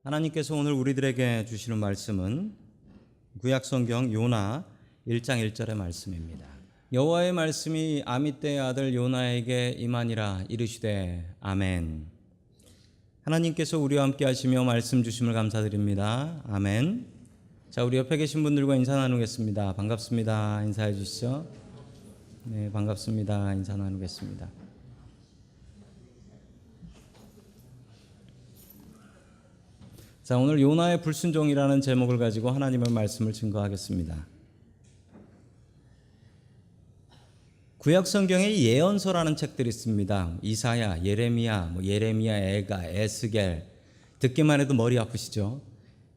하나님께서 오늘 우리들에게 주시는 말씀은 구약성경 요나 1장 1절의 말씀입니다. 여호와의 말씀이 아미떼의 아들 요나에게 임하니라 이르시되 아멘. 하나님께서 우리와 함께 하시며 말씀 주심을 감사드립니다. 아멘. 자, 우리 옆에 계신 분들과 인사 나누겠습니다. 반갑습니다. 인사해 주시죠. 네, 반갑습니다. 인사 나누겠습니다. 자, 오늘 요나의 불순종이라는 제목을 가지고 하나님의 말씀을 증거하겠습니다. 구약 성경에 예언서라는 책들이 있습니다. 이사야, 예레미야, 에가, 에스겔. 듣기만 해도 머리 아프시죠?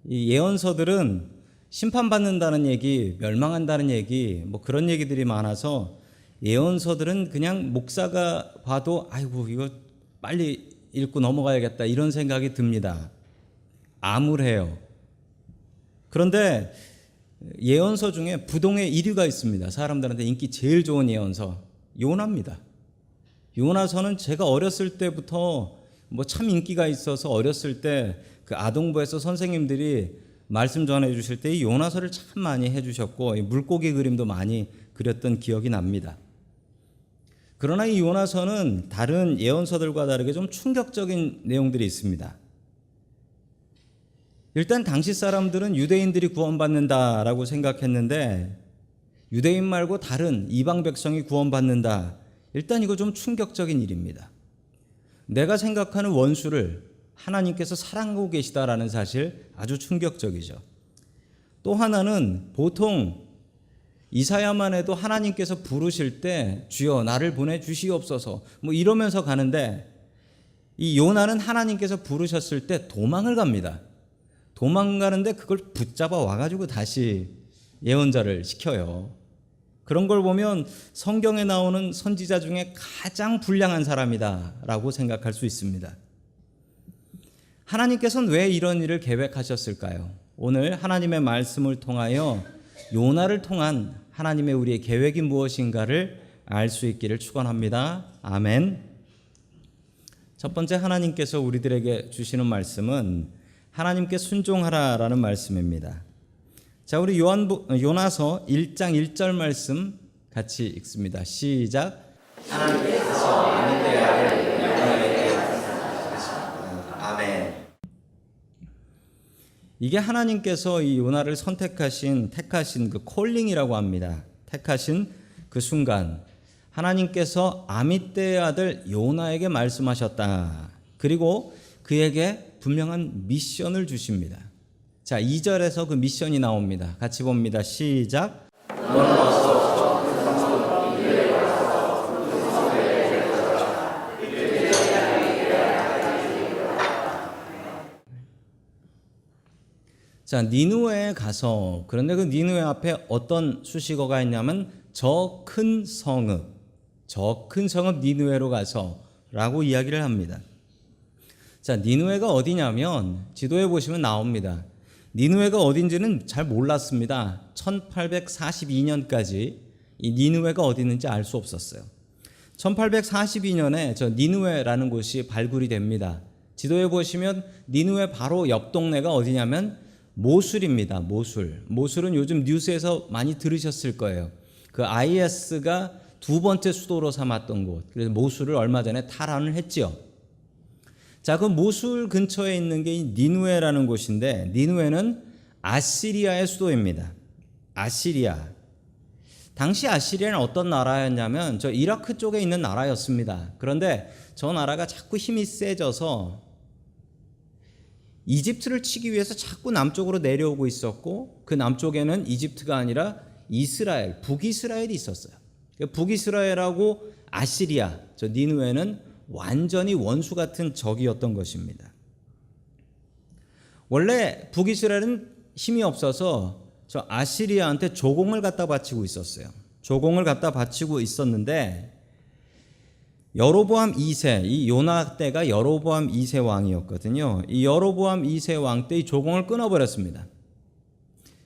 이 예언서들은 심판받는다는 얘기, 멸망한다는 얘기, 그런 얘기들이 많아서 예언서들은 그냥 목사가 봐도 아이고 이거 빨리 읽고 넘어가야겠다 이런 생각이 듭니다. 암울해요. 그런데 예언서 중에 부동의 1위가 있습니다. 사람들한테 인기 제일 좋은 예언서 요나입니다. 요나서는 제가 어렸을 때부터 참 인기가 있어서 어렸을 때 그 아동부에서 선생님들이 말씀 전해 주실 때 이 요나서를 참 많이 해주셨고 물고기 그림도 많이 그렸던 기억이 납니다. 그러나 이 요나서는 다른 예언서들과 다르게 좀 충격적인 내용들이 있습니다. 일단 당시 사람들은 유대인들이 구원받는다라고 생각했는데 유대인 말고 다른 이방 백성이 구원받는다. 일단 이거 좀 충격적인 일입니다. 내가 생각하는 원수를 하나님께서 사랑하고 계시다라는 사실 아주 충격적이죠. 또 하나는 보통 이사야만 해도 하나님께서 부르실 때 주여 나를 보내주시옵소서 이러면서 가는데 이 요나는 하나님께서 부르셨을 때 도망을 갑니다. 도망가는데 그걸 붙잡아 와가지고 다시 예언자를 시켜요. 그런 걸 보면 성경에 나오는 선지자 중에 가장 불량한 사람이다라고 생각할 수 있습니다. 하나님께서는 왜 이런 일을 계획하셨을까요? 오늘 하나님의 말씀을 통하여 요나를 통한 하나님의 우리의 계획이 무엇인가를 알 수 있기를 축원합니다. 아멘. 첫 번째 하나님께서 우리들에게 주시는 말씀은 하나님께 순종하라라는 말씀입니다. 자, 우리 요나서 1장 1절 말씀 같이 읽습니다. 시작. 하나님께서 아미떼의 아들 요나에게 말씀하셨다. 아멘. 이게 하나님께서 이 요나를 택하신 그 콜링이라고 합니다. 택하신 그 순간 하나님께서 아미떼의 아들 요나에게 말씀하셨다. 그리고 그에게 분명한 미션을 주십니다. 자, 2절에서 그 미션이 나옵니다. 같이 봅니다. 시작. 자, 니느웨에 가서, 그런데 그 니느웨 앞에 어떤 수식어가 있냐면 저 큰 성읍 니느웨로 가서 라고 이야기를 합니다. 자, 니느웨가 어디냐면 지도에 보시면 나옵니다. 니느웨가 어딘지는 잘 몰랐습니다. 1842년까지 이 니느웨가 어디 있는지 알 수 없었어요. 1842년에 저 니느웨라는 곳이 발굴이 됩니다. 지도에 보시면 니느웨 바로 옆 동네가 어디냐면 모술입니다. 모술은 요즘 뉴스에서 많이 들으셨을 거예요. 그 IS가 두 번째 수도로 삼았던 곳. 그래서 모술을 얼마 전에 탈환을 했지요. 자, 그 모술 근처에 있는 게 니느웨라는 곳인데 니느웨는 아시리아의 수도입니다. 아시리아. 당시 아시리아는 어떤 나라였냐면 저 이라크 쪽에 있는 나라였습니다. 그런데 저 나라가 자꾸 힘이 세져서 이집트를 치기 위해서 자꾸 남쪽으로 내려오고 있었고 그 남쪽에는 이집트가 아니라 이스라엘, 북이스라엘이 있었어요. 북이스라엘하고 아시리아, 저 니느웨는 완전히 원수 같은 적이었던 것입니다. 원래 북이스라엘은 힘이 없어서 저 아시리아한테 조공을 갖다 바치고 있었어요. 조공을 갖다 바치고 있었는데 여로보암 2세, 이 요나 때가 여로보암 2세 왕이었거든요. 이 여로보암 2세 왕 때 이 조공을 끊어버렸습니다.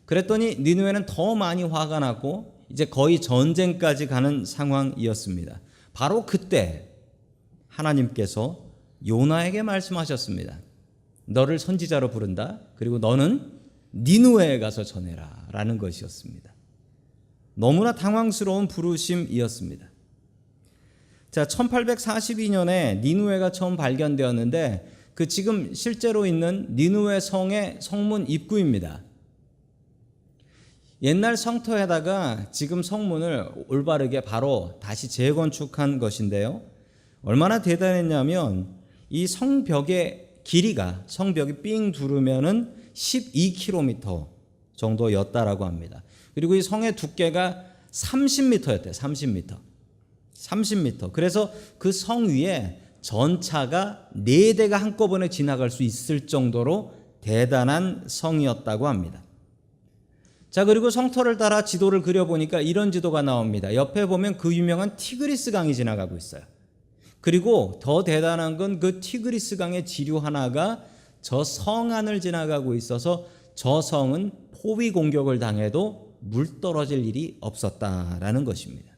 그랬더니 니느웨는 더 많이 화가 났고 이제 거의 전쟁까지 가는 상황이었습니다. 바로 그때 하나님께서 요나에게 말씀하셨습니다. 너를 선지자로 부른다. 그리고 너는 니느웨에 가서 전해라 라는 것이었습니다. 너무나 당황스러운 부르심이었습니다. 자, 1842년에 니느웨가 처음 발견되었는데 그 지금 실제로 있는 니느웨 성의 성문 입구입니다. 옛날 성터에다가 지금 성문을 올바르게 바로 다시 재건축한 것인데요. 얼마나 대단했냐면 이 성벽의 길이가 성벽이 삥 두르면은 12km 정도였다라고 합니다. 그리고 이 성의 두께가 30m였대요. 30m. 그래서 그 성 위에 전차가 4대가 한꺼번에 지나갈 수 있을 정도로 대단한 성이었다고 합니다. 자, 그리고 성터를 따라 지도를 그려보니까 이런 지도가 나옵니다. 옆에 보면 그 유명한 티그리스 강이 지나가고 있어요. 그리고 더 대단한 건 그 티그리스 강의 지류 하나가 저 성 안을 지나가고 있어서 저 성은 포위 공격을 당해도 물 떨어질 일이 없었다라는 것입니다.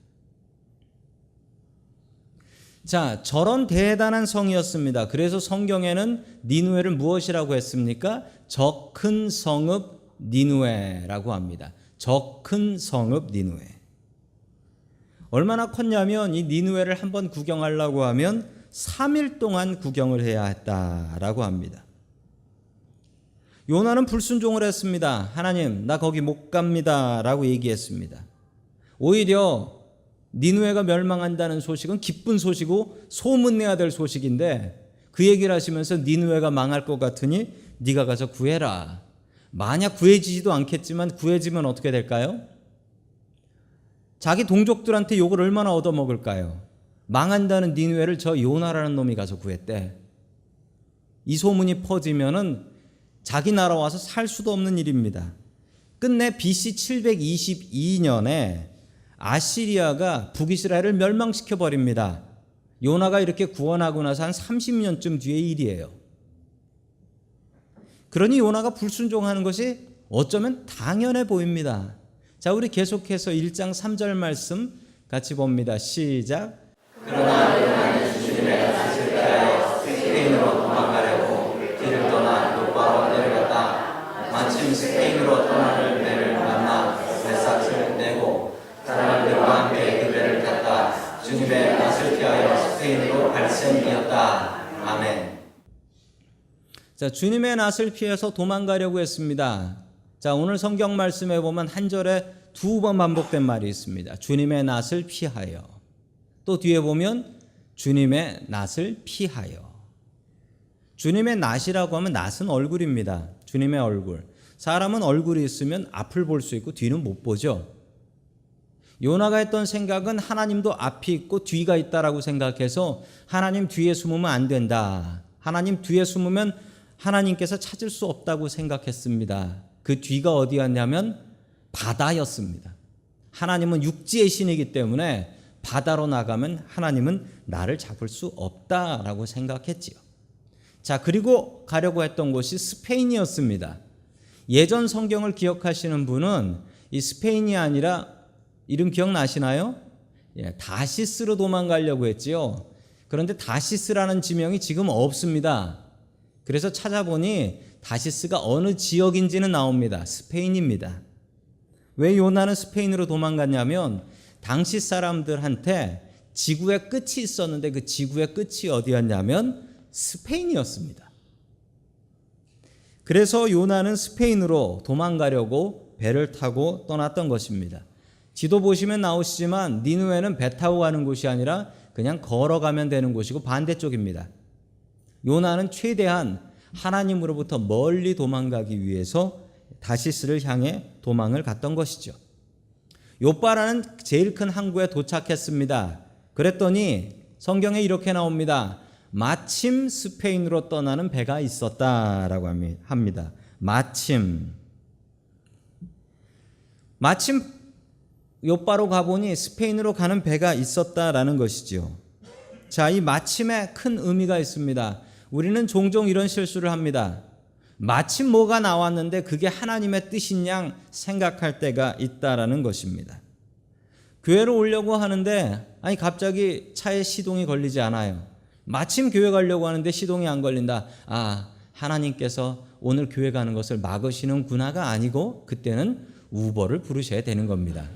자, 저런 대단한 성이었습니다. 그래서 성경에는 니느웨를 무엇이라고 했습니까? 저 큰 성읍 니느웨라고 합니다. 저 큰 성읍 니느웨. 얼마나 컸냐면 이 니느웨를 한번 구경하려고 하면 3일 동안 구경을 해야 했다라고 합니다. 요나는 불순종을 했습니다. 하나님, 나 거기 못 갑니다 라고 얘기했습니다. 오히려 니느웨가 멸망한다는 소식은 기쁜 소식이고 소문내야 될 소식인데 그 얘기를 하시면서 니느웨가 망할 것 같으니 네가 가서 구해라. 만약 구해지지도 않겠지만 구해지면 어떻게 될까요? 자기 동족들한테 욕을 얼마나 얻어먹을까요? 망한다는 니느웨를 저 요나라는 놈이 가서 구했대. 이 소문이 퍼지면은 자기 나라 와서 살 수도 없는 일입니다. 끝내 BC 722년에 아시리아가 북이스라엘을 멸망시켜 버립니다. 요나가 이렇게 구원하고 나서 한 30년쯤 뒤의 일이에요. 그러니 요나가 불순종하는 것이 어쩌면 당연해 보입니다. 자, 우리 계속해서 1장 3절 말씀 같이 봅니다. 시작. 그러나 요나는 주님의 뜻을 피하여 스페인으로 도망가려고 길을 떠나 요바로 내려갔다. 마침 스페인으로 떠나는 배를 만나 뱃삭을 내고 사람들과 함께 그 배를 탔다. 주님의 낯을 피하여 스페인으로 발생이었다. 아멘. 자, 주님의 낯을 피해서 도망가려고 했습니다. 자, 오늘 성경 말씀에 보면 한 절에 2번 반복된 말이 있습니다. 주님의 낯을 피하여. 또 뒤에 보면 주님의 낯을 피하여. 주님의 낯이라고 하면 낯은 얼굴입니다. 주님의 얼굴. 사람은 얼굴이 있으면 앞을 볼 수 있고 뒤는 못 보죠. 요나가 했던 생각은 하나님도 앞이 있고 뒤가 있다라고 생각해서 하나님 뒤에 숨으면 안 된다. 하나님 뒤에 숨으면 하나님께서 찾을 수 없다고 생각했습니다. 그 뒤가 어디였냐면 바다였습니다. 하나님은 육지의 신이기 때문에 바다로 나가면 하나님은 나를 잡을 수 없다라고 생각했지요. 자, 그리고 가려고 했던 곳이 스페인이었습니다. 예전 성경을 기억하시는 분은 이 스페인이 아니라 이름 기억나시나요? 다시스로 도망가려고 했지요. 그런데 다시스라는 지명이 지금 없습니다. 그래서 찾아보니 다시스가 어느 지역인지는 나옵니다. 스페인입니다. 왜 요나는 스페인으로 도망갔냐면 당시 사람들한테 지구의 끝이 있었는데 그 지구의 끝이 어디였냐면 스페인이었습니다. 그래서 요나는 스페인으로 도망가려고 배를 타고 떠났던 것입니다. 지도 보시면 나오시지만 니느웨는 배 타고 가는 곳이 아니라 그냥 걸어가면 되는 곳이고 반대쪽입니다. 요나는 최대한 하나님으로부터 멀리 도망가기 위해서 다시스를 향해 도망을 갔던 것이죠. 요빠라는 제일 큰 항구에 도착했습니다. 그랬더니 성경에 이렇게 나옵니다. 마침 스페인으로 떠나는 배가 있었다라고 합니다. 마침 요빠로 가보니 스페인으로 가는 배가 있었다라는 것이죠. 자, 이 마침에 큰 의미가 있습니다. 우리는 종종 이런 실수를 합니다. 마침 뭐가 나왔는데 그게 하나님의 뜻인 양 생각할 때가 있다라는 것입니다. 교회로 오려고 하는데 갑자기 차에 시동이 걸리지 않아요. 마침 교회 가려고 하는데 시동이 안 걸린다. 하나님께서 오늘 교회 가는 것을 막으시는구나가 아니고 그때는 우버를 부르셔야 되는 겁니다.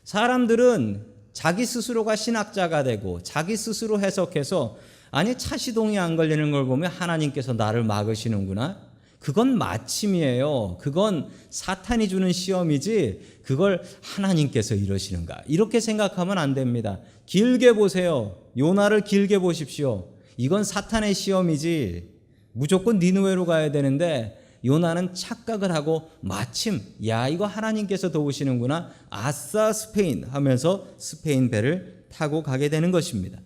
사람들은 자기 스스로가 신학자가 되고 자기 스스로 해석해서 아니 차 시동이 안 걸리는 걸 보면 하나님께서 나를 막으시는구나. 그건 마침이에요. 그건 사탄이 주는 시험이지 그걸 하나님께서 이러시는가. 이렇게 생각하면 안 됩니다. 길게 보세요. 요나를 길게 보십시오. 이건 사탄의 시험이지 무조건 니느웨로 가야 되는데 요나는 착각을 하고 마침 야 이거 하나님께서 도우시는구나. 아싸 스페인 하면서 스페인 배를 타고 가게 되는 것입니다.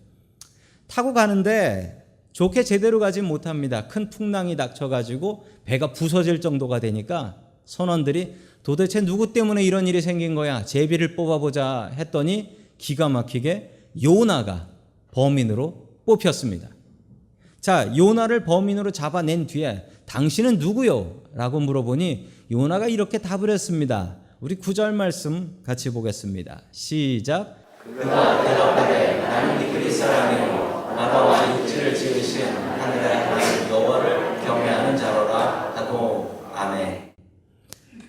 타고 가는데 좋게 제대로 가진 못합니다. 큰 풍랑이 닥쳐가지고 배가 부서질 정도가 되니까 선원들이 도대체 누구 때문에 이런 일이 생긴 거야? 제비를 뽑아보자 했더니 기가 막히게 요나가 범인으로 뽑혔습니다. 자, 요나를 범인으로 잡아낸 뒤에 당신은 누구요? 라고 물어보니 요나가 이렇게 답을 했습니다. 우리 9절 말씀 같이 보겠습니다. 시작. 그가 대답하되 나는 니그리 사람이요 나라와 육지를 지으신 하늘의 하나님 여호와를 경외하는 자로라 하고 아멘.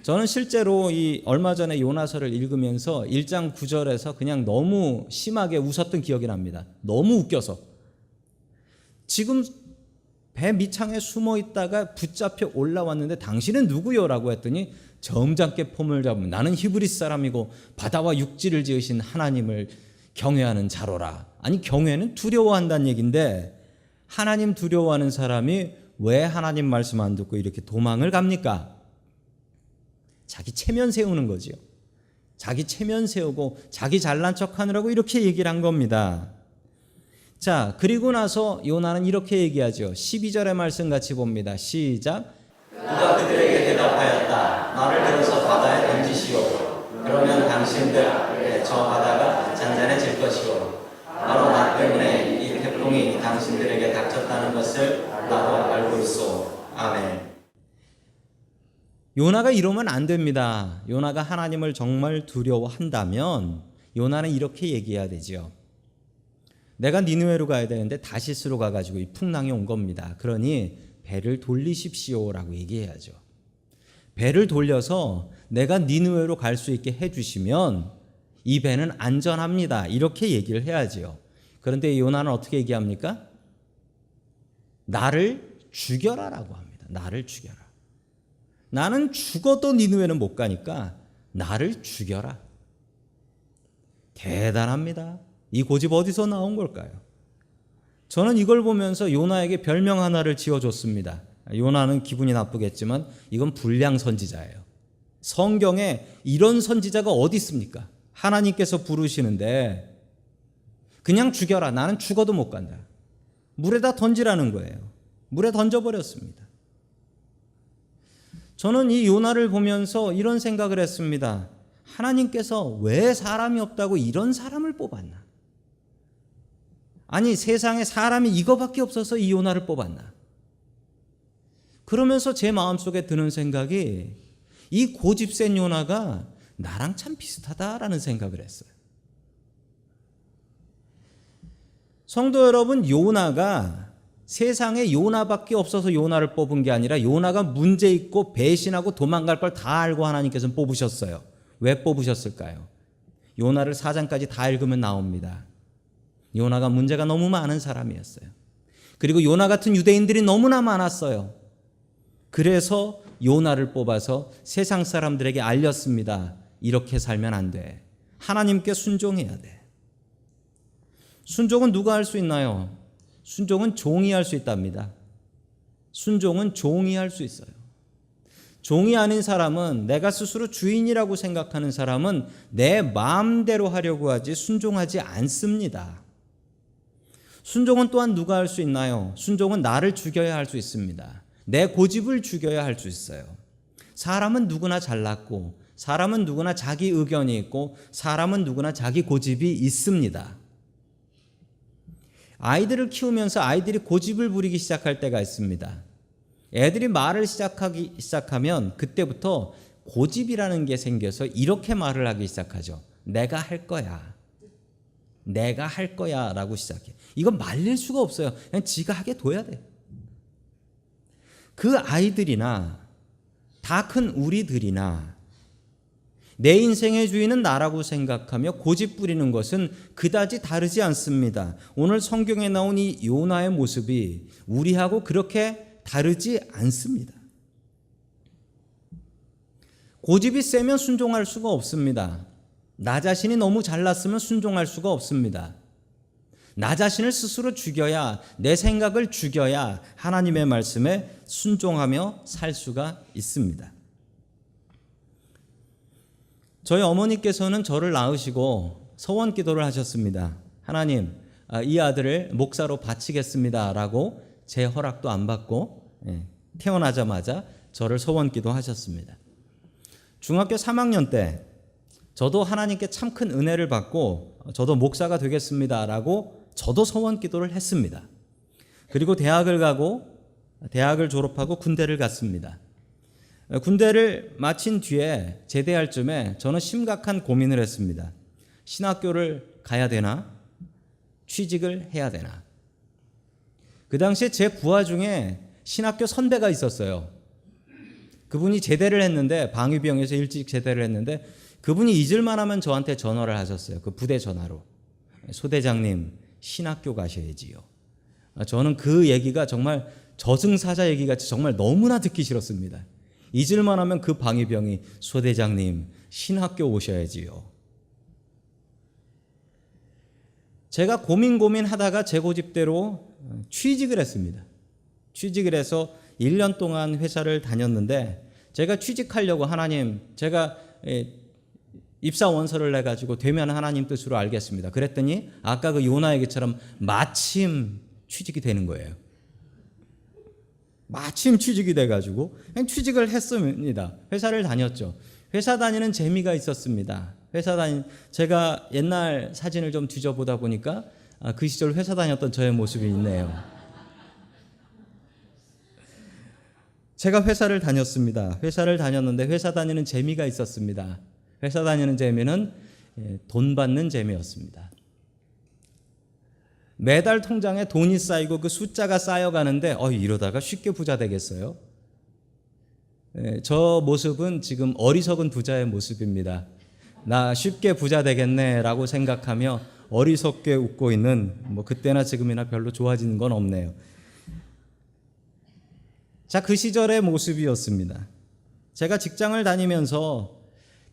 저는 실제로 이 얼마 전에 요나서를 읽으면서 1장 9절에서 그냥 너무 심하게 웃었던 기억이 납니다. 너무 웃겨서. 지금 배 밑창에 숨어 있다가 붙잡혀 올라왔는데 당신은 누구요? 라고 했더니 점잖게 폼을 잡으면 나는 히브리 사람이고 바다와 육지를 지으신 하나님을 경외하는 자로라. 아니 경외는 두려워한다는 얘기인데 하나님 두려워하는 사람이 왜 하나님 말씀 안 듣고 이렇게 도망을 갑니까? 자기 체면 세우는 거지요. 자기 체면 세우고 자기 잘난 척하느라고 이렇게 얘기를 한 겁니다. 자, 그리고 나서 요나는 이렇게 얘기하죠. 12절의 말씀 같이 봅니다. 시작. 그가 그들에게 대답하였다. 나를 들어서 바다에 던지시오. 그러면 당신들 저 바다가 잔잔해질 것이오. 바로 나 때문에 이 태풍이 당신들에게 닥쳤다는 것을 나도 알고 있소. 아멘. 요나가 이러면 안 됩니다. 요나가 하나님을 정말 두려워한다면 요나는 이렇게 얘기해야 되죠. 내가 니느웨로 가야 되는데 다시스로 가가지고 이 풍랑이 온 겁니다. 그러니 배를 돌리십시오라고 얘기해야죠. 배를 돌려서 내가 니느웨로 갈 수 있게 해주시면 이 배는 안전합니다. 이렇게 얘기를 해야지요. 그런데 요나는 어떻게 얘기합니까? 나를 죽여라라고 합니다. 나를 죽여라. 나는 죽어도 니느웨는 못 가니까 나를 죽여라. 대단합니다. 이 고집 어디서 나온 걸까요? 저는 이걸 보면서 요나에게 별명 하나를 지어줬습니다. 요나는 기분이 나쁘겠지만 이건 불량 선지자예요. 성경에 이런 선지자가 어디 있습니까? 하나님께서 부르시는데 그냥 죽여라. 나는 죽어도 못 간다. 물에다 던지라는 거예요. 물에 던져버렸습니다. 저는 이 요나를 보면서 이런 생각을 했습니다. 하나님께서 왜 사람이 없다고 이런 사람을 뽑았나? 아니 세상에 사람이 이거밖에 없어서 이 요나를 뽑았나? 그러면서 제 마음속에 드는 생각이 이 고집센 요나가 나랑 참 비슷하다라는 생각을 했어요. 성도 여러분, 요나가 세상에 요나밖에 없어서 요나를 뽑은 게 아니라 요나가 문제 있고 배신하고 도망갈 걸 다 알고 하나님께서는 뽑으셨어요. 왜 뽑으셨을까요? 요나를 4장까지 다 읽으면 나옵니다. 요나가 문제가 너무 많은 사람이었어요. 그리고 요나 같은 유대인들이 너무나 많았어요. 그래서 요나를 뽑아서 세상 사람들에게 알렸습니다. 이렇게 살면 안 돼. 하나님께 순종해야 돼. 순종은 누가 할 수 있나요? 순종은 종이 할 수 있답니다. 순종은 종이 할 수 있어요. 종이 아닌 사람은, 내가 스스로 주인이라고 생각하는 사람은 내 마음대로 하려고 하지 순종하지 않습니다. 순종은 또한 누가 할 수 있나요? 순종은 나를 죽여야 할 수 있습니다. 내 고집을 죽여야 할 수 있어요. 사람은 누구나 잘났고, 사람은 누구나 자기 의견이 있고, 사람은 누구나 자기 고집이 있습니다. 아이들을 키우면서 아이들이 고집을 부리기 시작할 때가 있습니다. 애들이 말을 시작하면 그때부터 고집이라는 게 생겨서 이렇게 말을 하기 시작하죠. 내가 할 거야. 내가 할 거야 라고 시작해. 이건 말릴 수가 없어요. 그냥 지가 하게 둬야 돼. 그 아이들이나 다 큰 우리들이나 내 인생의 주인은 나라고 생각하며 고집 부리는 것은 그다지 다르지 않습니다. 오늘 성경에 나온 이 요나의 모습이 우리하고 그렇게 다르지 않습니다. 고집이 세면 순종할 수가 없습니다. 나 자신이 너무 잘났으면 순종할 수가 없습니다. 나 자신을 스스로 죽여야, 내 생각을 죽여야 하나님의 말씀에 순종하며 살 수가 있습니다. 저희 어머니께서는 저를 낳으시고 서원 기도를 하셨습니다. 하나님, 이 아들을 목사로 바치겠습니다 라고 제 허락도 안 받고 태어나자마자 저를 서원 기도하셨습니다. 중학교 3학년 때 저도 하나님께 참 큰 은혜를 받고 저도 목사가 되겠습니다 라고 저도 서원 기도를 했습니다. 그리고 대학을 졸업하고 군대를 갔습니다. 군대를 마친 뒤에 제대할 쯤에 저는 심각한 고민을 했습니다. 신학교를 가야 되나? 취직을 해야 되나? 그 당시에 제 부하 중에 신학교 선배가 있었어요. 그분이 제대를 했는데, 방위병에서 일찍 제대를 했는데, 그분이 잊을만 하면 저한테 전화를 하셨어요. 그 부대 전화로. 소대장님, 신학교 가셔야지요. 저는 그 얘기가 정말 저승사자 얘기같이 정말 너무나 듣기 싫었습니다. 잊을만 하면 그 방위병이 소대장님, 신학교 오셔야지요. 제가 고민하다가 제 고집대로 취직을 했습니다. 취직을 해서 1년 동안 회사를 다녔는데, 제가 취직하려고 하나님, 제가 입사 원서를 내가지고 되면 하나님 뜻으로 알겠습니다. 그랬더니 아까 그 요나 얘기처럼 마침 취직이 되는 거예요. 마침 취직이 돼가지고 그냥 취직을 했습니다. 회사를 다녔죠. 회사 다니는 재미가 있었습니다. 제가 옛날 사진을 좀 뒤져보다 보니까 그 시절 회사 다녔던 저의 모습이 있네요. 제가 회사를 다녔습니다. 회사를 다녔는데 회사 다니는 재미가 있었습니다. 회사 다니는 재미는 돈 받는 재미였습니다. 매달 통장에 돈이 쌓이고 그 숫자가 쌓여가는데 이러다가 쉽게 부자 되겠어요? 저 모습은 지금 어리석은 부자의 모습입니다. 나 쉽게 부자 되겠네 라고 생각하며 어리석게 웃고 있는, 그때나 지금이나 별로 좋아지는 건 없네요. 자, 그 시절의 모습이었습니다. 제가 직장을 다니면서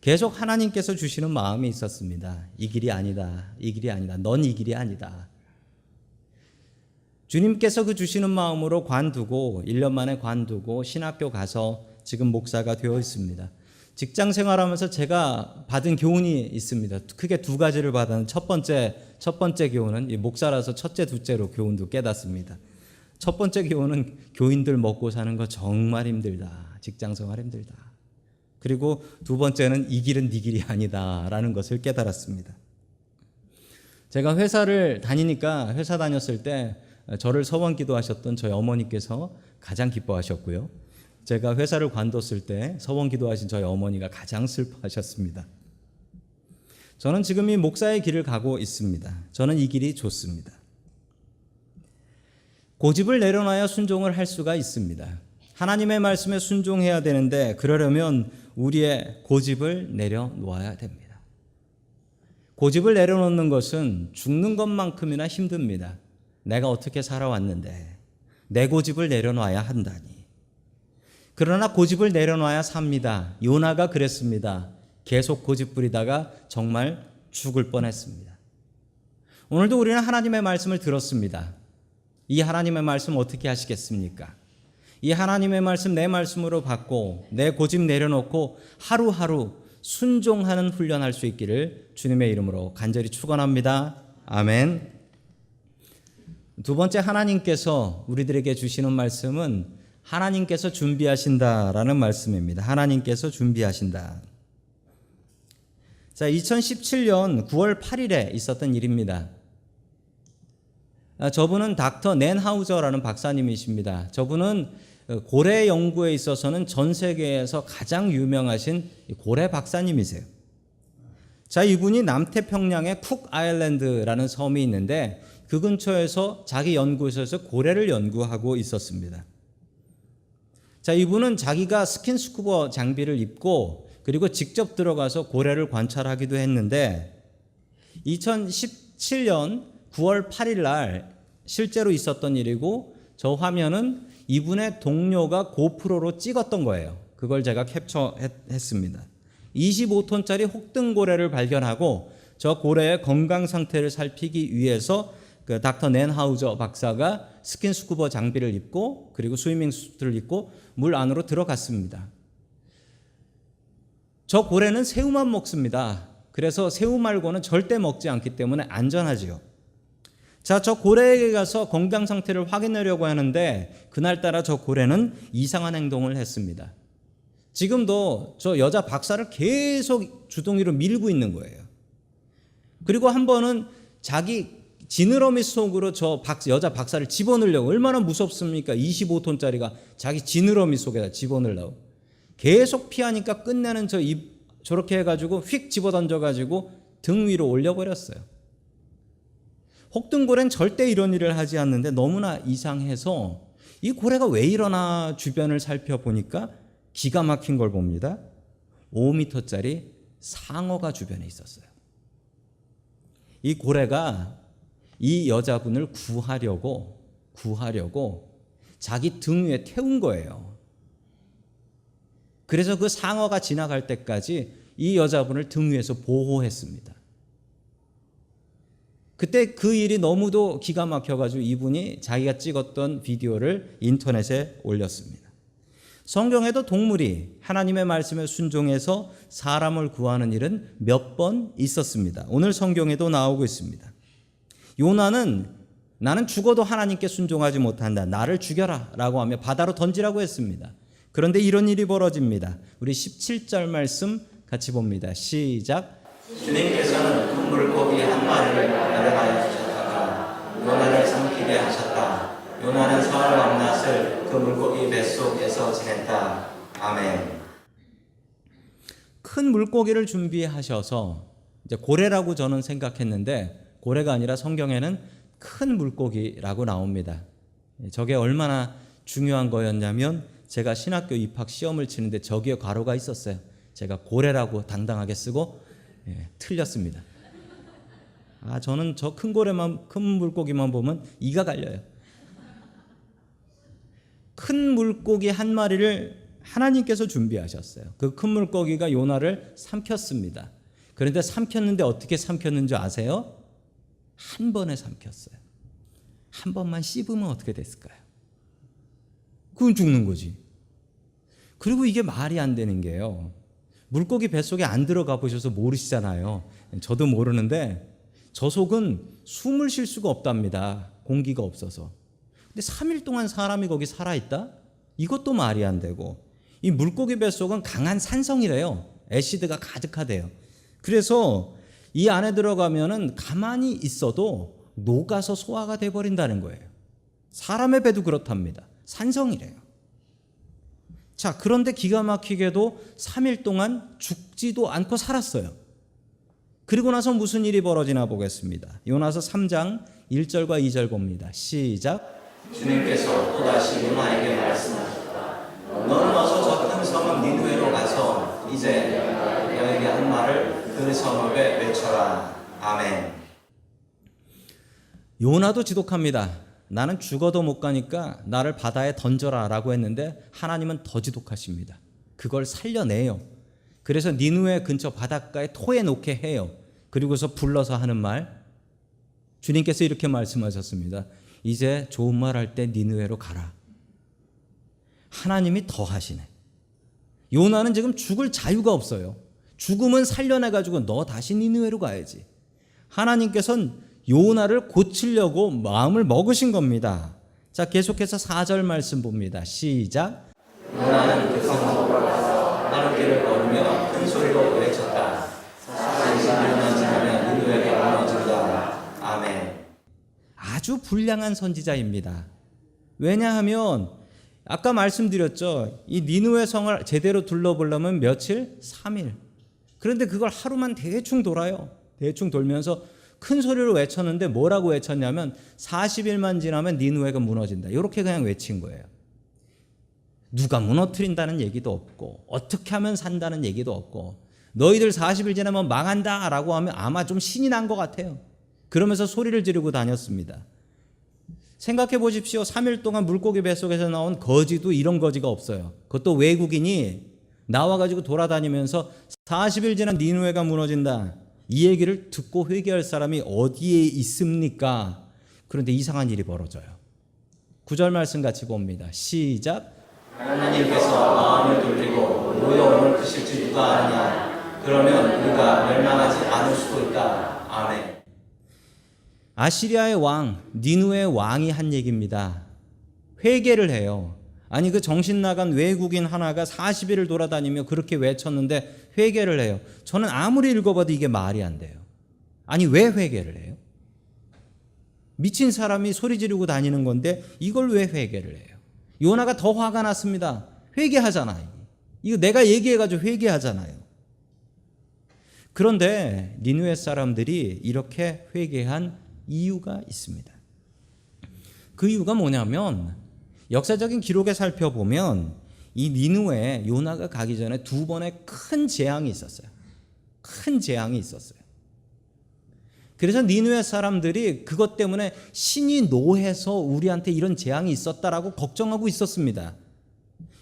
계속 하나님께서 주시는 마음이 있었습니다. 이 길이 아니다. 이 길이 아니다. 넌 이 길이 아니다. 주님께서 그 주시는 마음으로 관두고 1년 만에 관두고 신학교 가서 지금 목사가 되어 있습니다. 직장 생활하면서 제가 받은 교훈이 있습니다. 크게 두 가지를 받은 첫 번째 교훈은 이 목사라서 첫째, 둘째로 교훈도 깨닫습니다. 첫 번째 교훈은 교인들 먹고 사는 거 정말 힘들다. 직장 생활 힘들다. 그리고 두 번째는 이 길은 네 길이 아니다라는 것을 깨달았습니다. 제가 회사를 다니니까 회사 다녔을 때 저를 서원 기도하셨던 저희 어머니께서 가장 기뻐하셨고요. 제가 회사를 관뒀을 때 서원 기도하신 저희 어머니가 가장 슬퍼하셨습니다. 저는 지금 이 목사의 길을 가고 있습니다. 저는 이 길이 좋습니다. 고집을 내려놔야 순종을 할 수가 있습니다. 하나님의 말씀에 순종해야 되는데 그러려면 우리의 고집을 내려놓아야 됩니다. 고집을 내려놓는 것은 죽는 것만큼이나 힘듭니다. 내가 어떻게 살아왔는데 내 고집을 내려놔야 한다니. 그러나 고집을 내려놔야 삽니다. 요나가 그랬습니다. 계속 고집 부리다가 정말 죽을 뻔했습니다. 오늘도 우리는 하나님의 말씀을 들었습니다. 이 하나님의 말씀 어떻게 하시겠습니까? 이 하나님의 말씀 내 말씀으로 받고 내 고집 내려놓고 하루하루 순종하는 훈련할 수 있기를 주님의 이름으로 간절히 축원합니다. 아멘. 두 번째, 하나님께서 우리들에게 주시는 말씀은 하나님께서 준비하신다라는 말씀입니다. 하나님께서 준비하신다. 자, 2017년 9월 8일에 있었던 일입니다. 저분은 닥터 낸 하우저라는 박사님이십니다. 저분은 고래 연구에 있어서는 전 세계에서 가장 유명하신 고래 박사님이세요. 자, 이분이 남태평양의 쿡 아일랜드라는 섬이 있는데 그 근처에서 자기 연구소에서 고래를 연구하고 있었습니다. 자, 이분은 자기가 스킨스쿠버 장비를 입고 그리고 직접 들어가서 고래를 관찰하기도 했는데 2017년 9월 8일 날 실제로 있었던 일이고 저 화면은 이분의 동료가 고프로로 찍었던 거예요. 그걸 제가 캡처했습니다. 25톤짜리 혹등고래를 발견하고 저 고래의 건강 상태를 살피기 위해서 그 닥터 낸하우저 박사가 스킨스쿠버 장비를 입고 그리고 스위밍 수트를 입고 물 안으로 들어갔습니다. 저 고래는 새우만 먹습니다. 그래서 새우 말고는 절대 먹지 않기 때문에 안전하지요. 자, 저 고래에게 가서 건강 상태를 확인하려고 하는데 그날따라 저 고래는 이상한 행동을 했습니다. 지금도 저 여자 박사를 계속 주둥이로 밀고 있는 거예요. 그리고 한 번은 자기 지느러미 속으로 저 여자 박사를 집어넣으려고, 얼마나 무섭습니까? 25톤짜리가 자기 지느러미 속에다 집어넣으려고. 계속 피하니까 끝내는 저렇게 해가지고 휙 집어던져가지고 등 위로 올려버렸어요. 혹등고래는 절대 이런 일을 하지 않는데 너무나 이상해서 이 고래가 왜 이러나 주변을 살펴보니까 기가 막힌 걸 봅니다. 5m짜리 상어가 주변에 있었어요. 이 고래가 이 여자분을 구하려고 자기 등 위에 태운 거예요. 그래서 그 상어가 지나갈 때까지 이 여자분을 등 위에서 보호했습니다. 그때 그 일이 너무도 기가 막혀가지고 이분이 자기가 찍었던 비디오를 인터넷에 올렸습니다. 성경에도 동물이 하나님의 말씀에 순종해서 사람을 구하는 일은 몇 번 있었습니다. 오늘 성경에도 나오고 있습니다. 요나는 나는 죽어도 하나님께 순종하지 못한다. 나를 죽여라 라고 하며 바다로 던지라고 했습니다. 그런데 이런 일이 벌어집니다. 우리 17절 말씀 같이 봅니다. 시작. 주님께서는 큰 물고기 한 마리를 내려하여 주셨다가 요나를 삼키게 하셨다. 요나는 사흘 밤낮을 그 물고기 뱃속에서 지냈다. 아멘. 큰 물고기를 준비하셔서 이제 고래라고 저는 생각했는데 고래가 아니라 성경에는 큰 물고기라고 나옵니다. 저게 얼마나 중요한 거였냐면 제가 신학교 입학 시험을 치는데 저기에 괄호가 있었어요. 제가 고래라고 당당하게 쓰고 틀렸습니다. 저는 저 큰 물고기만 보면 이가 갈려요. 큰 물고기 한 마리를 하나님께서 준비하셨어요. 그 큰 물고기가 요나를 삼켰습니다. 그런데 삼켰는데 어떻게 삼켰는지 아세요? 한 번에 삼켰어요. 한 번만 씹으면 어떻게 됐을까요? 그건 죽는 거지. 그리고 이게 말이 안 되는 게요. 물고기 뱃속에 안 들어가 보셔서 모르시잖아요. 저도 모르는데 저 속은 숨을 쉴 수가 없답니다. 공기가 없어서. 근데 3일 동안 사람이 거기 살아있다? 이것도 말이 안 되고 이 물고기 뱃속은 강한 산성이래요. 애시드가 가득하대요. 그래서 이 안에 들어가면은 가만히 있어도 녹아서 소화가 돼버린다는 거예요. 사람의 배도 그렇답니다. 산성이래요. 자, 그런데 기가 막히게도 3일 동안 죽지도 않고 살았어요. 그리고 나서 무슨 일이 벌어지나 보겠습니다. 요나서 3장 1절과 2절 봅니다. 시작. 주님께서 또다시 요나에게 말씀하셨다. 너는 어서 저 큰 섬은 니느웨로 가서 이제 너에게 한 말을 그 성읍에 외쳐라. 아멘. 요나도 지독합니다. 나는 죽어도 못 가니까 나를 바다에 던져라 라고 했는데 하나님은 더 지독하십니다. 그걸 살려내요. 그래서 니느웨 근처 바닷가에 토해 놓게 해요. 그리고서 불러서 하는 말, 주님께서 이렇게 말씀하셨습니다. 이제 좋은 말 할 때 니느웨로 가라. 하나님이 더 하시네. 요나는 지금 죽을 자유가 없어요. 죽으면 살려내가지고 너 다시 니느웨로 가야지. 하나님께서는 요나를 고치려고 마음을 먹으신 겁니다. 자, 계속해서 4절 말씀 봅니다. 시작. 요나는 그 성읍으로 가서 하늘길을 걸으며 큰 소리로 외쳤다. 40년만 지나면 니느웨가 무너진다. 아멘. 아주 불량한 선지자입니다. 왜냐하면 아까 말씀드렸죠. 이 니느웨 성을 제대로 둘러보려면 며칠? 3일. 그런데 그걸 하루만 대충 돌아요. 대충 돌면서 큰 소리로 외쳤는데 뭐라고 외쳤냐면 40일만 지나면 니느웨가 무너진다. 이렇게 그냥 외친 거예요. 누가 무너뜨린다는 얘기도 없고 어떻게 하면 산다는 얘기도 없고 너희들 40일 지나면 망한다 라고 하면 아마 좀 신이 난 것 같아요. 그러면서 소리를 지르고 다녔습니다. 생각해 보십시오. 3일 동안 물고기 뱃속에서 나온 거지도 이런 거지가 없어요. 그것도 외국인이 나와가지고 돌아다니면서 40일 지난 니느웨가 무너진다. 이 얘기를 듣고 회개할 사람이 어디에 있습니까? 그런데 이상한 일이 벌어져요. 9절 말씀 같이 봅니다. 시작. 하나님께서 마음을 돌리고 노여움을 크실지 누가 아느냐. 그러면 그가 멸망하지 않을 수도 있다. 아멘. 아시리아의 왕, 니느웨의 왕이 한 얘기입니다. 회개를 해요. 아니 그 정신 나간 외국인 하나가 40일을 돌아다니며 그렇게 외쳤는데 회개를 해요. 저는 아무리 읽어봐도 이게 말이 안 돼요. 아니 왜 회개를 해요? 미친 사람이 소리 지르고 다니는 건데 이걸 왜 회개를 해요? 요나가 더 화가 났습니다. 회개하잖아요. 이거 내가 얘기해가지고 회개하잖아요. 그런데 니느웨 사람들이 이렇게 회개한 이유가 있습니다. 그 이유가 뭐냐면 역사적인 기록에 살펴보면 이 니느웨에 요나가 가기 전에 두 번의 큰 재앙이 있었어요. 큰 재앙이 있었어요. 그래서 니느웨 사람들이 그것 때문에 신이 노해서 우리한테 이런 재앙이 있었다라고 걱정하고 있었습니다.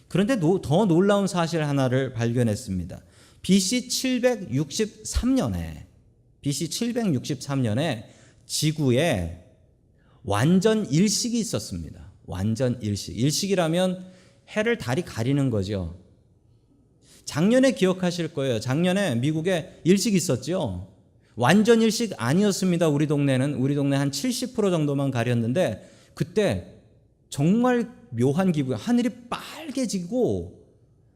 그런데 더 놀라운 사실 하나를 발견했습니다. BC 763년에 지구에 완전 일식이 있었습니다. 완전 일식. 일식이라면 해를 달이 가리는 거죠. 작년에 기억하실 거예요. 작년에 미국에 일식이 있었죠. 완전 일식 아니었습니다. 우리 동네 한 70% 정도만 가렸는데 그때 정말 묘한 기분, 하늘이 빨개지고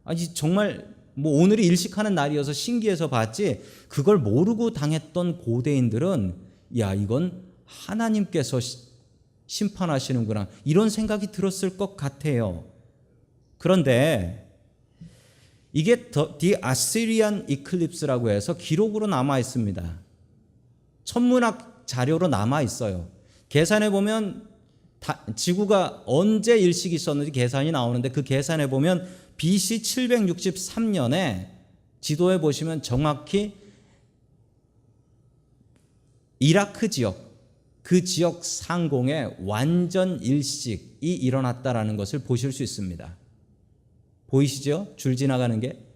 아니 정말 뭐 오늘이 일식하는 날이어서 신기해서 봤지 그걸 모르고 당했던 고대인들은 야 이건 하나님께서 심판하시는구나 이런 생각이 들었을 것 같아요. 그런데 이게 The Assyrian Eclipse라고 해서 기록으로 남아 있습니다. 천문학 자료로 남아 있어요. 계산해 보면 지구가 언제 일식이 있었는지 계산이 나오는데 그 계산해 보면 BC 763년에 지도에 보시면 정확히 이라크 지역 그 지역 상공에 완전 일식이 일어났다라는 것을 보실 수 있습니다. 보이시죠? 줄 지나가는 게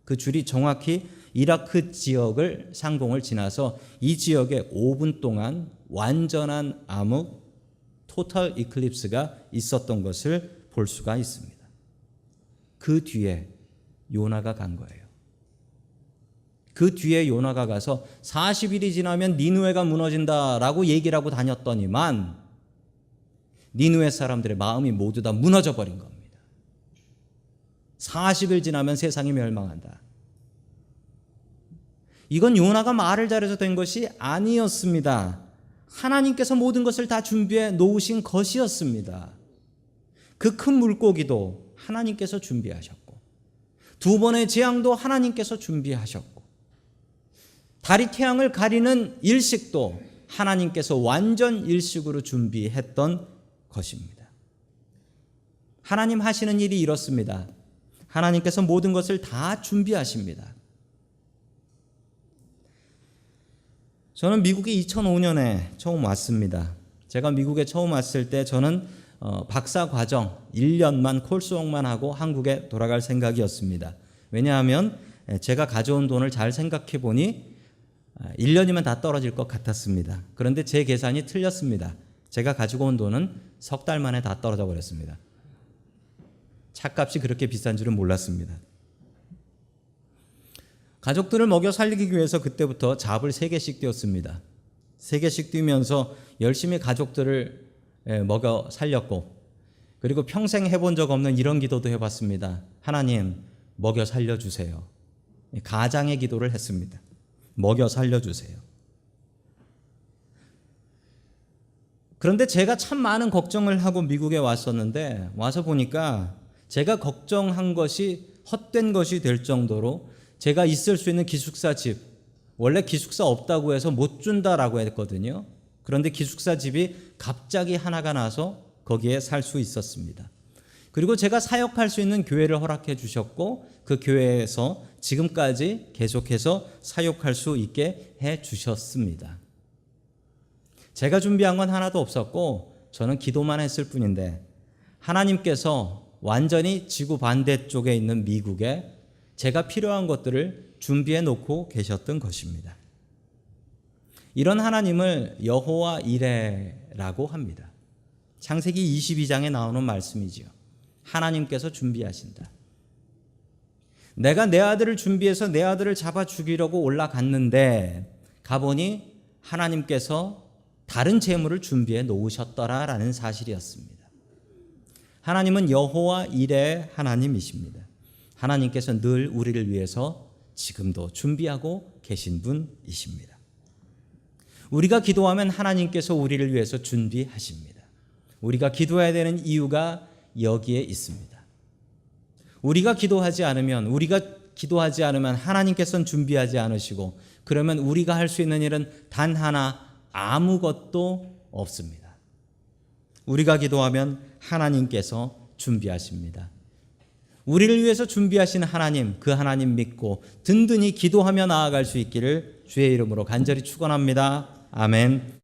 그 줄이 정확히 이라크 지역을 상공을 지나서 이 지역에 5분 동안 완전한 암흑 토탈 이클립스가 있었던 것을 볼 수가 있습니다. 그 뒤에 요나가 간 거예요. 그 뒤에 요나가 가서 40일이 지나면 니느웨가 무너진다라고 얘기를 하고 다녔더니만 니느웨 사람들의 마음이 모두 다 무너져 버린 겁니다. 40일 지나면 세상이 멸망한다. 이건 요나가 말을 잘해서 된 것이 아니었습니다. 하나님께서 모든 것을 다 준비해 놓으신 것이었습니다. 그 큰 물고기도 하나님께서 준비하셨고 두 번의 재앙도 하나님께서 준비하셨고 달이 태양을 가리는 일식도 하나님께서 완전 일식으로 준비했던 것입니다. 하나님 하시는 일이 이렇습니다. 하나님께서 모든 것을 다 준비하십니다. 저는 미국에 2005년에 처음 왔습니다. 제가 미국에 처음 왔을 때 저는 박사 과정 1년만 콜수업만 하고 한국에 돌아갈 생각이었습니다. 왜냐하면 제가 가져온 돈을 잘 생각해 보니 1년이면 다 떨어질 것 같았습니다. 그런데 제 계산이 틀렸습니다. 제가 가지고 온 돈은 석 달 만에 다 떨어져 버렸습니다. 차값이 그렇게 비싼 줄은 몰랐습니다. 가족들을 먹여 살리기 위해서 그때부터 잡을 3개씩 뛰었습니다. 3개씩 뛰면서 열심히 가족들을 먹여 살렸고 그리고 평생 해본 적 없는 이런 기도도 해봤습니다. 하나님 먹여 살려주세요. 가장의 기도를 했습니다. 먹여 살려주세요. 그런데 제가 참 많은 걱정을 하고 미국에 왔었는데 와서 보니까 제가 걱정한 것이 헛된 것이 될 정도로 제가 있을 수 있는 기숙사 집, 원래 기숙사 없다고 해서 못 준다라고 했거든요. 그런데 기숙사 집이 갑자기 하나가 나서 거기에 살 수 있었습니다. 그리고 제가 사역할 수 있는 교회를 허락해 주셨고 그 교회에서 지금까지 계속해서 사역할 수 있게 해 주셨습니다. 제가 준비한 건 하나도 없었고 저는 기도만 했을 뿐인데 하나님께서 완전히 지구 반대쪽에 있는 미국에 제가 필요한 것들을 준비해 놓고 계셨던 것입니다. 이런 하나님을 여호와 이레라고 합니다. 창세기 22장에 나오는 말씀이지요. 하나님께서 준비하신다. 내가 내 아들을 준비해서 내 아들을 잡아 죽이려고 올라갔는데 가보니 하나님께서 다른 재물을 준비해 놓으셨더라라는 사실이었습니다. 하나님은 여호와 이레의 하나님이십니다. 하나님께서 늘 우리를 위해서 지금도 준비하고 계신 분이십니다. 우리가 기도하면 하나님께서 우리를 위해서 준비하십니다. 우리가 기도해야 되는 이유가 여기에 있습니다. 우리가 기도하지 않으면 하나님께서는 준비하지 않으시고 그러면 우리가 할 수 있는 일은 단 하나 아무것도 없습니다. 우리가 기도하면 하나님께서 준비하십니다. 우리를 위해서 준비하신 하나님, 그 하나님 믿고 든든히 기도하며 나아갈 수 있기를 주의 이름으로 간절히 축원합니다. 아멘.